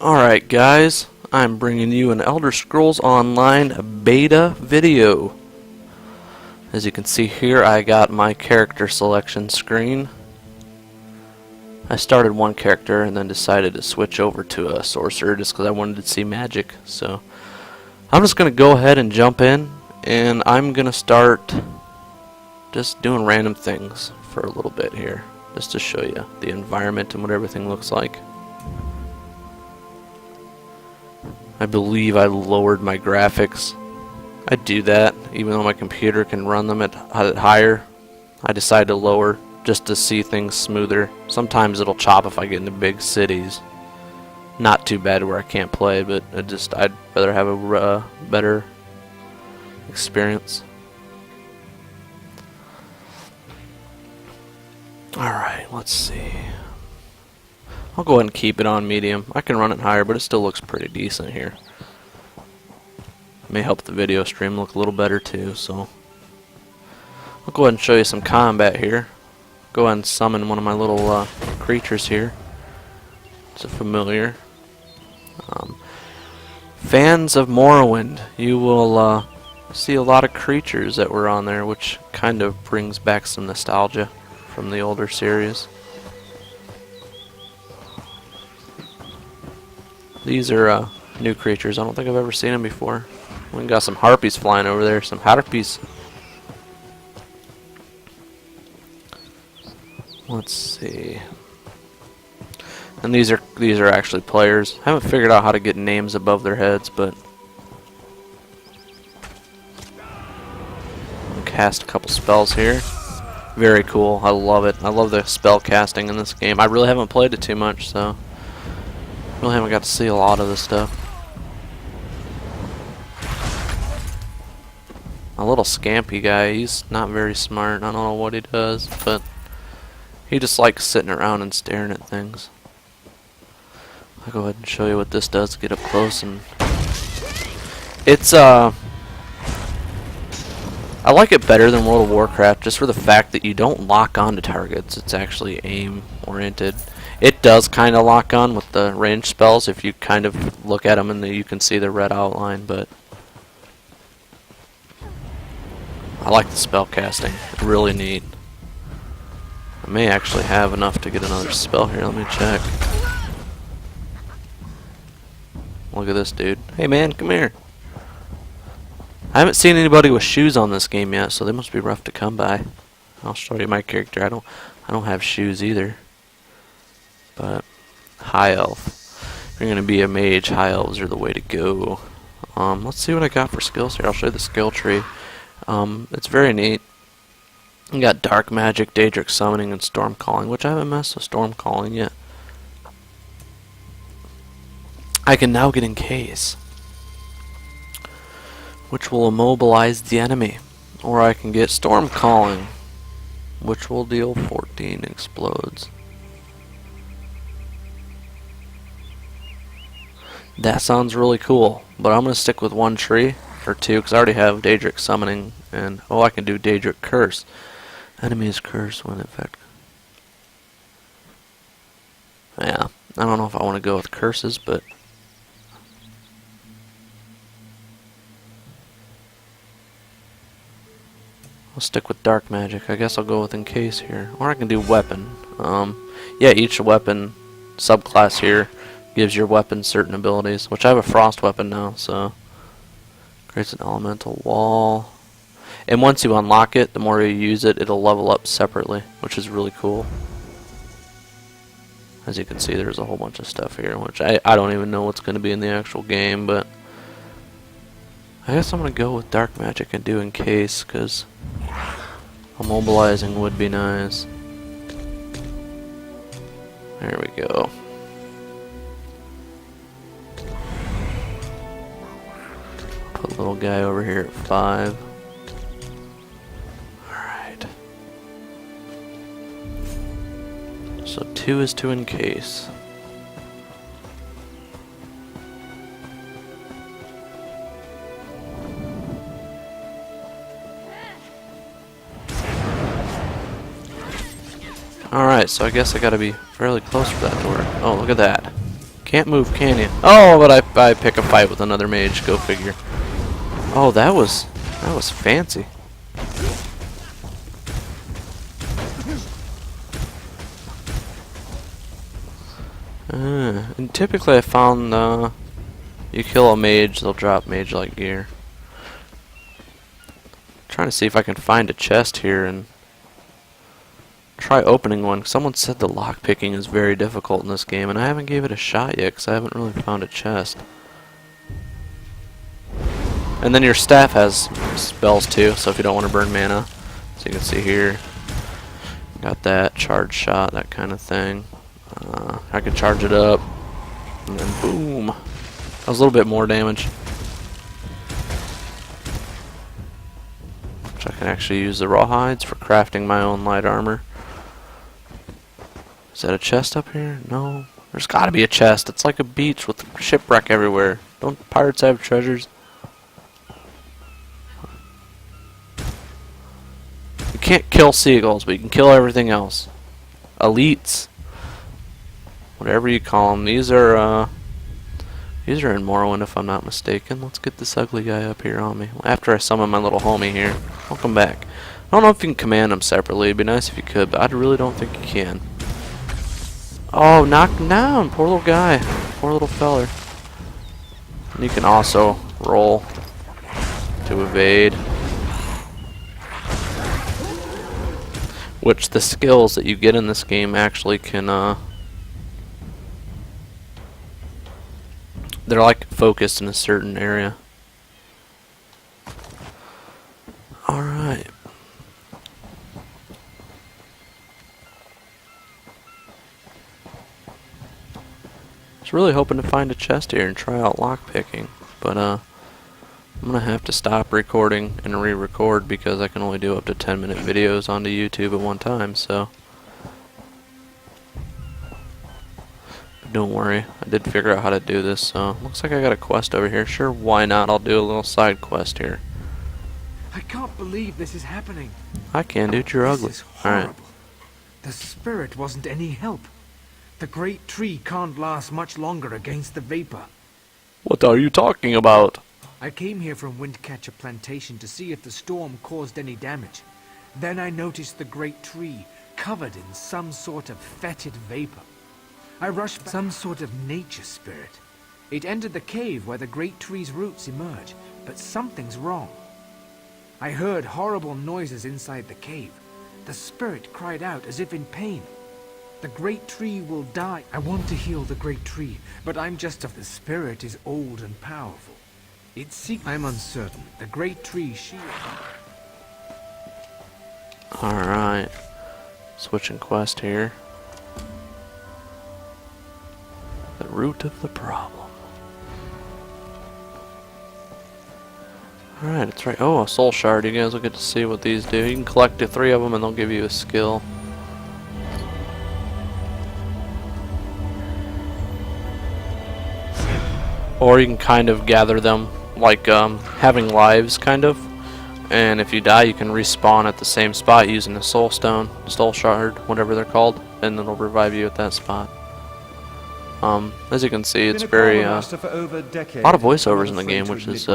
Alright guys, I'm bringing you an Elder Scrolls Online beta video. As you can see here, I got my character selection screen. I started one character and then decided to switch over to a sorcerer just because I wanted to see magic. So I'm just going to go ahead and jump in, and I'm going to start just doing random things for a little bit here, just to show you the environment and what everything looks like. I believe I lowered my graphics. I do that even though my computer can run them at higher. I decide to lower just to see things smoother. Sometimes it'll chop if I get into big cities. Not too bad where I can't play, but I'd rather have a better experience. Alright, let's see. I'll go ahead and keep it on medium. I can run it higher, but it still looks pretty decent here. May help the video stream look a little better too, so I'll go ahead and show you some combat here. Go ahead and summon one of my little creatures here. It's a familiar. Fans of Morrowind, you will see a lot of creatures that were on there, which kind of brings back some nostalgia from the older series. These are new creatures. I don't think I've ever seen them before. We got some harpies flying over there. Some harpies. Let's see. And these are actually players. I haven't figured out how to get names above their heads, but I'll cast a couple spells here. Very cool. I love it. I love the spell casting in this game. I really haven't played it too much, so really haven't got to see a lot of this stuff. A little scampy guy, he's not very smart. I don't know what he does, but he just likes sitting around and staring at things. I'll go ahead and show you what this does, get up close, and it's I like it better than World of Warcraft just for the fact that you don't lock on to targets. It's actually aim oriented. It does kind of lock on with the range spells if you kind of look at them and you can see the red outline, but I like the spell casting. Really neat. I may actually have enough to get another spell here. Let me check. Look at this dude. Hey man, come here. I haven't seen anybody with shoes on this game yet, so they must be rough to come by. I'll show you my character. I don't have shoes either. But high elf. If you're gonna be a mage, high elves are the way to go. Let's see what I got for skills here. I'll show you the skill tree. It's very neat. You got dark magic, Daedric summoning, and storm calling, which I haven't messed with storm calling yet. I can now get encase, which will immobilize the enemy, or I can get storm calling, which will deal 14 explodes. That sounds really cool, but I'm going to stick with one tree, or two, because I already have Daedric summoning, and I can do Daedric curse. Enemy's curse when infected. Yeah, I don't know if I want to go with curses, but I'll stick with dark magic. I guess I'll go with encase here, or I can do weapon. Yeah, each weapon subclass here gives your weapon certain abilities, which I have a frost weapon now, so creates an elemental wall. And once you unlock it, the more you use it, it'll level up separately, which is really cool. As you can see, there's a whole bunch of stuff here, which I don't even know what's going to be in the actual game, but I guess I'm going to go with dark magic and do encase, because immobilizing would be nice. There we go. Put a little guy over here at 5. Alright. So 2 is to encase. Alright, so I guess I gotta be fairly close for that to work. Oh, look at that. Can't move, can you? Oh, but I pick a fight with another mage. Go figure. Oh, that was fancy. And typically I found you kill a mage, they'll drop mage-like gear. Trying to see if I can find a chest here and try opening one. Someone said the lockpicking is very difficult in this game, and I haven't gave it a shot yet because I haven't really found a chest. And then your staff has spells too, so if you don't want to burn mana, so you can see here, got that charge shot, that kind of thing. I could charge it up, and then boom. That was a little bit more damage. Which I can actually use the rawhides for crafting my own light armor. Is that a chest up here? No. There's gotta be a chest. It's like a beach with shipwreck everywhere. Don't pirates have treasures? You can't kill seagulls, but you can kill everything else. Elites. Whatever you call them. These are in Morrowind if I'm not mistaken. Let's get this ugly guy up here on me. After I summon my little homie here. Welcome back. I don't know if you can command them separately. It'd be nice if you could, but I really don't think you can. Oh, knocked him down. Poor little guy. Poor little feller. And you can also roll to evade. Which the skills that you get in this game actually can, they're like focused in a certain area. Alright. I was really hoping to find a chest here and try out lockpicking, but I'm gonna have to stop recording and re-record because I can only do up to 10-minute videos onto YouTube at one time, so. Don't worry, I did figure out how to do this, so looks like I got a quest over here. Sure, why not? I'll do a little side quest here. I can't believe this is happening. I can, dude. You're ugly. This is horrible. Alright. The spirit wasn't any help. The great tree can't last much longer against the vapor. What are you talking about? I came here from Windcatcher Plantation to see if the storm caused any damage. Then I noticed the great tree covered in some sort of fetid vapor. I rushed back. Some sort of nature spirit. It entered the cave where the great tree's roots emerge, but something's wrong. I heard horrible noises inside the cave. The spirit cried out as if in pain. The great tree will die. I want to heal the great tree, but I'm just of the spirit is old and powerful. I'm uncertain. The great tree, Alright. Switching quest here. The root of the problem. Alright, it's right. Oh, a soul shard. You guys will get to see what these do. You can collect the 3 of them and they'll give you a skill. Or you can kind of gather them like having lives, kind of. And if you die, you can respawn at the same spot using a soul stone, soul shard, whatever they're called, and it'll revive you at that spot. As you can see, it's very a lot of voiceovers in the game, which is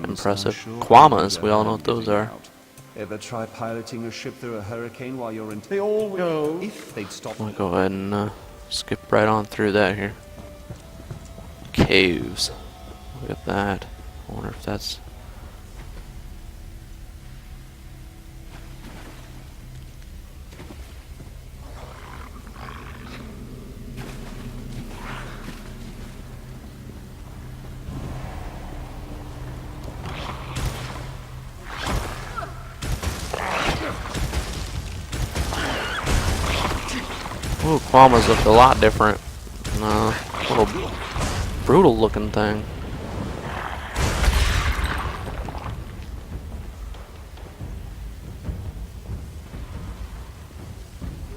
impressive. Quamas, we all know what those are. Ever try piloting a ship through a hurricane while you're in? They all know if they'd stop. I'm gonna go ahead and skip right on through that here. Caves. Look at that. I wonder if that's. Ooh, Quamas look a lot different. Little brutal looking thing.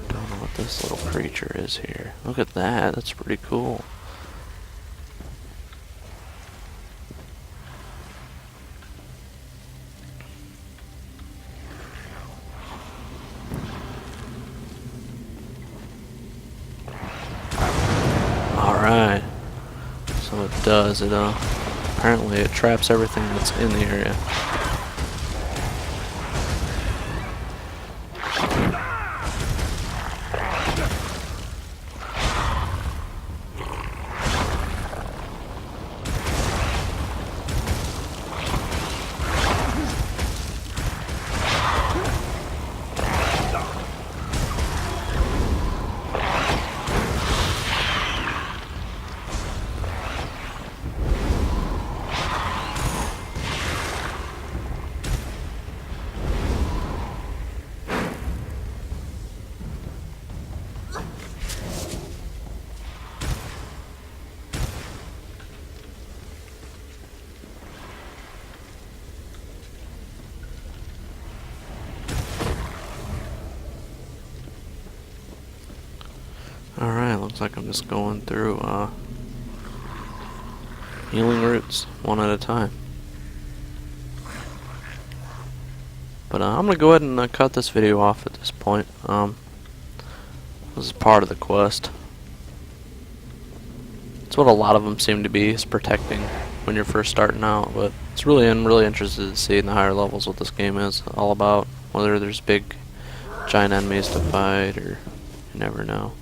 Don't know what this little creature is here. Look at that, that's pretty cool. Alright. So it does. It apparently it traps everything that's in the area. Alright, looks like I'm just going through healing roots one at a time. But I'm gonna go ahead and cut this video off at this point. This is part of the quest. It's what a lot of them seem to be, is protecting when you're first starting out. But it's really, I'm really interested to see in the higher levels what this game is all about. Whether there's big, giant enemies to fight, or you never know.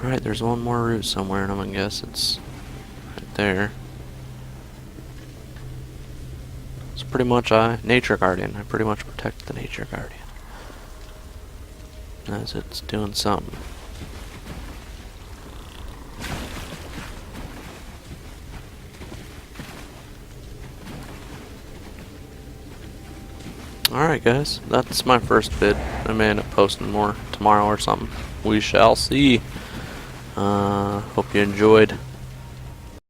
Alright, there's one more route somewhere, and I'm gonna guess it's right there. It's pretty much Nature Guardian. I pretty much protect the Nature Guardian as it's doing something. Alright guys, that's my first vid. I may end up posting more tomorrow or something. We shall see. Hope you enjoyed.